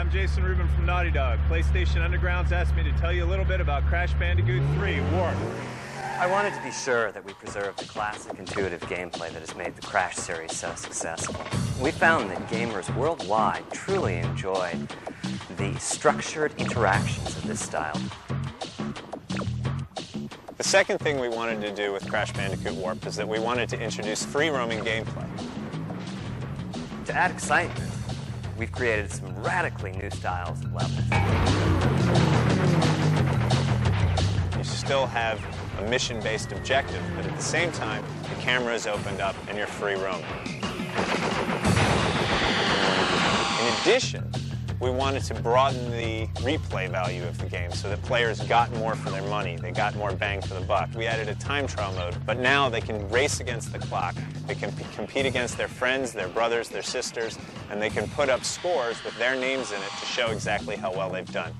I'm Jason Rubin from Naughty Dog. PlayStation Underground's asked me to tell you a little bit about Crash Bandicoot 3, Warped. I wanted to be sure that we preserved the classic intuitive gameplay that has made the Crash series so successful. We found that gamers worldwide truly enjoyed the structured interactions of this style. The second thing we wanted to do with Crash Bandicoot Warped is that we wanted to introduce free-roaming gameplay. To add excitement, we've created some radically new styles of levels. You still have a mission-based objective, but at the same time, the camera is opened up and you're free roaming. In addition, we wanted to broaden the replay value of the game so that players got more for their money. They got more bang for the buck. We added a time trial mode, but now they can race against the clock. They can compete against their friends, their brothers, their sisters, and they can put up scores with their names in it to show exactly how well they've done.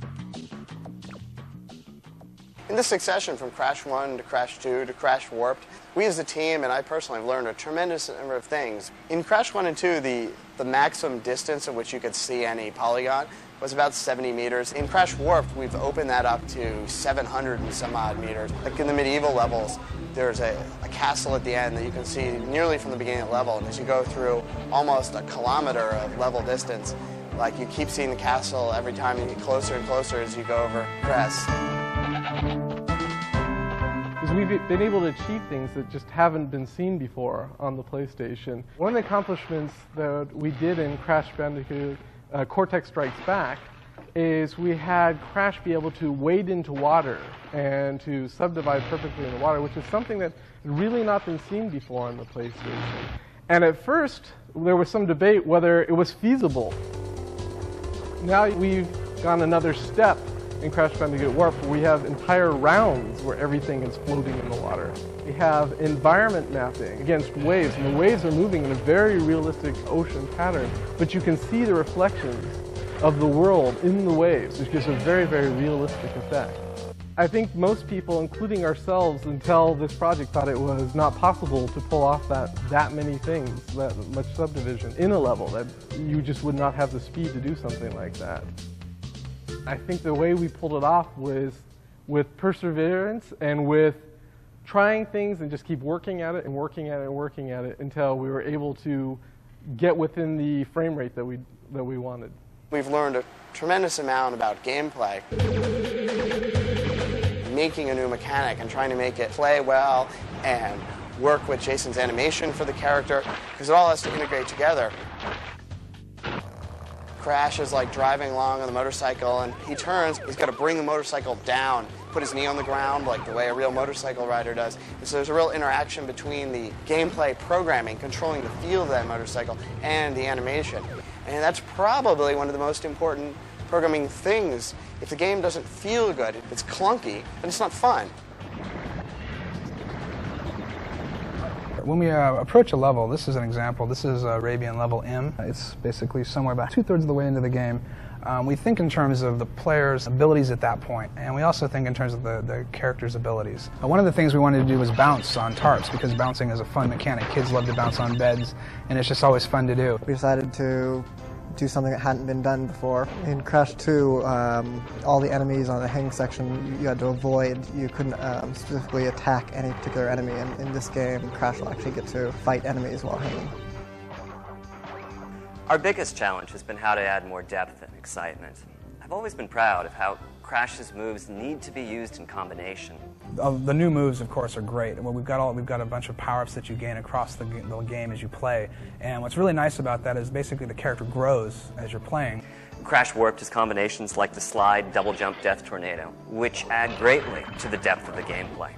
In the succession from Crash 1 to Crash 2 to Crash Warped, we as a team, and I personally, have learned a tremendous number of things. In Crash 1 and 2, the maximum distance at which you could see any polygon was about 70 meters. In Crash Warped, we've opened that up to 700 and some odd meters. Like in the medieval levels, there's a castle at the end that you can see nearly from the beginning of the level, and as you go through almost a kilometer of level distance, like you keep seeing the castle every time you get closer and closer as you go over crests. Because we've been able to achieve things that just haven't been seen before on the PlayStation. One of the accomplishments that we did in Crash Bandicoot Cortex Strikes Back is we had Crash be able to wade into water and to subdivide perfectly in the water, which is something that had really not been seen before on the PlayStation. And at first, there was some debate whether it was feasible. Now we've gone another step in Crash Bandicoot Warped, where we have entire rounds where everything is floating in the water. We have environment mapping against waves, and the waves are moving in a very realistic ocean pattern, but you can see the reflections of the world in the waves, which gives a very, very realistic effect. I think most people, including ourselves, until this project, thought it was not possible to pull off that many things, that much subdivision in a level, that you just would not have the speed to do something like that. I think the way we pulled it off was with perseverance and with trying things and just keep working at it and working at it and working at it until we were able to get within the frame rate that we wanted. We've learned a tremendous amount about gameplay. Making a new mechanic and trying to make it play well and work with Jason's animation for the character, because it all has to integrate together. Crash is like driving along on the motorcycle, and he turns, he's got to bring the motorcycle down, put his knee on the ground like the way a real motorcycle rider does. And so there's a real interaction between the gameplay programming, controlling the feel of that motorcycle, and the animation. And that's probably one of the most important programming things. If the game doesn't feel good, it's clunky, and it's not fun. When we approach a level, this is an example, this is Arabian level M. It's basically somewhere about 2/3 of the way into the game. We think in terms of the player's abilities at that point, and we also think in terms of the character's abilities. One of the things we wanted to do was bounce on tarps, because bouncing is a fun mechanic. Kids love to bounce on beds, and it's just always fun to do. We decided to do something that hadn't been done before. In Crash 2, all the enemies on the hanging section you had to avoid. You couldn't specifically attack any particular enemy. And in this game, Crash will actually get to fight enemies while hanging. Our biggest challenge has been how to add more depth and excitement. I've always been proud of how Crash's moves need to be used in combination. The new moves, of course, are great. Well, we've got a bunch of power-ups that you gain across the game as you play. And what's really nice about that is basically the character grows as you're playing. Crash Warped has combinations like the slide, double jump, death tornado, which add greatly to the depth of the gameplay.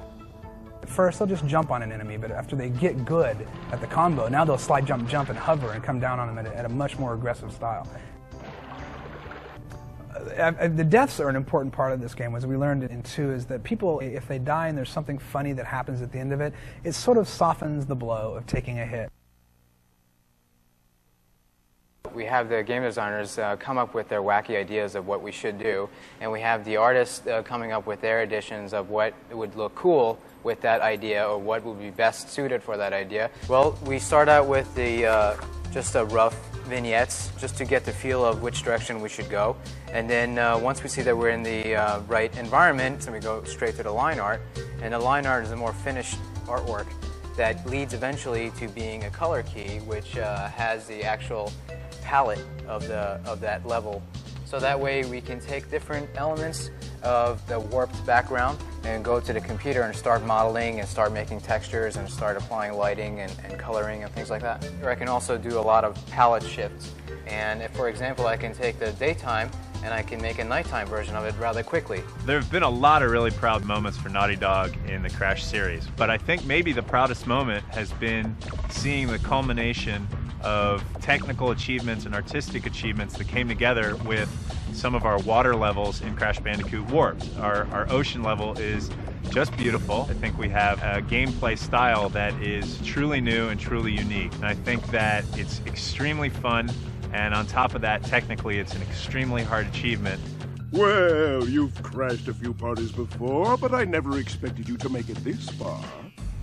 At first, they'll just jump on an enemy, but after they get good at the combo, now they'll slide, jump, jump, and hover and come down on them at a much more aggressive style. The deaths are an important part of this game. As we learned in 2, is that people, if they die and there's something funny that happens at the end of it, it sort of softens the blow of taking a hit. We have the game designers come up with their wacky ideas of what we should do, and we have the artists coming up with their additions of what would look cool with that idea or what would be best suited for that idea. Well, we start out with just a rough vignettes just to get the feel of which direction we should go. And then once we see that we're in the right environment, then we go straight to the line art. And the line art is a more finished artwork that leads eventually to being a color key, which has the actual palette of that level. So that way we can take different elements of the warped background and go to the computer and start modeling and start making textures and start applying lighting and coloring and things like that. Or I can also do a lot of palette shifts. And if, for example, I can take the daytime and I can make a nighttime version of it rather quickly. There have been a lot of really proud moments for Naughty Dog in the Crash series, but I think maybe the proudest moment has been seeing the culmination of technical achievements and artistic achievements that came together with some of our water levels in Crash Bandicoot Warped. Our ocean level is just beautiful. I think we have a gameplay style that is truly new and truly unique. And I think that it's extremely fun, and on top of that, technically, it's an extremely hard achievement. Well, you've crashed a few parties before, but I never expected you to make it this far.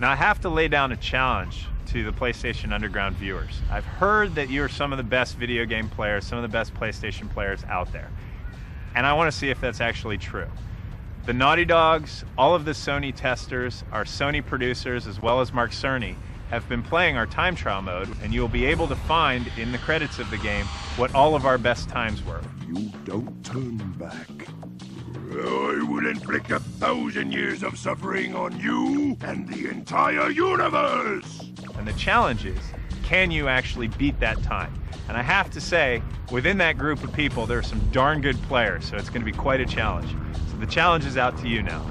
Now, I have to lay down a challenge to the PlayStation Underground viewers. I've heard that you're some of the best video game players, some of the best PlayStation players out there. And I want to see if that's actually true. The Naughty Dogs, all of the Sony testers, our Sony producers, as well as Mark Cerny, have been playing our time trial mode, and you'll be able to find in the credits of the game what all of our best times were. You don't turn back. I will inflict 1,000 years of suffering on you and the entire universe! And the challenge is, can you actually beat that time? And I have to say, within that group of people, there are some darn good players, so it's going to be quite a challenge. So the challenge is out to you now.